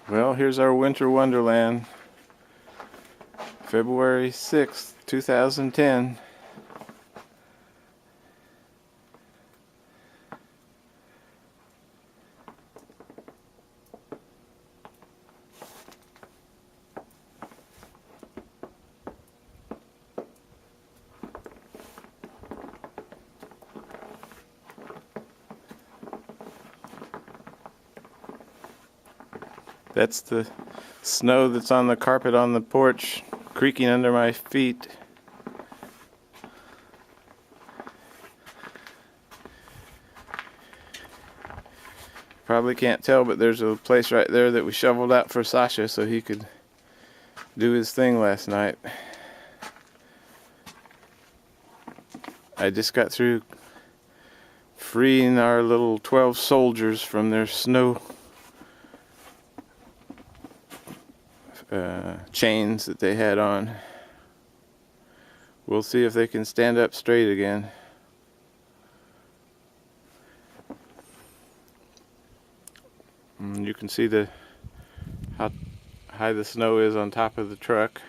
Well, here's our winter wonderland, February 6th, 2010. That's the snow that's on the carpet on the porch, creaking under my feet. Probably can't tell, but there's a place right there that we shoveled out for Sasha so he could do his thing last night. I just got through freeing our little 12 soldiers from their snow chains that they had on. We'll see if they can stand up straight again. And you can see how high the snow is on top of the truck.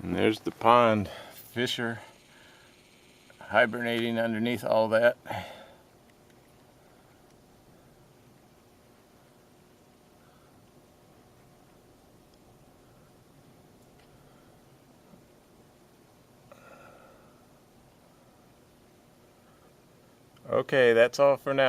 And there's the pond. Fish are hibernating underneath all that. Okay, that's all for now.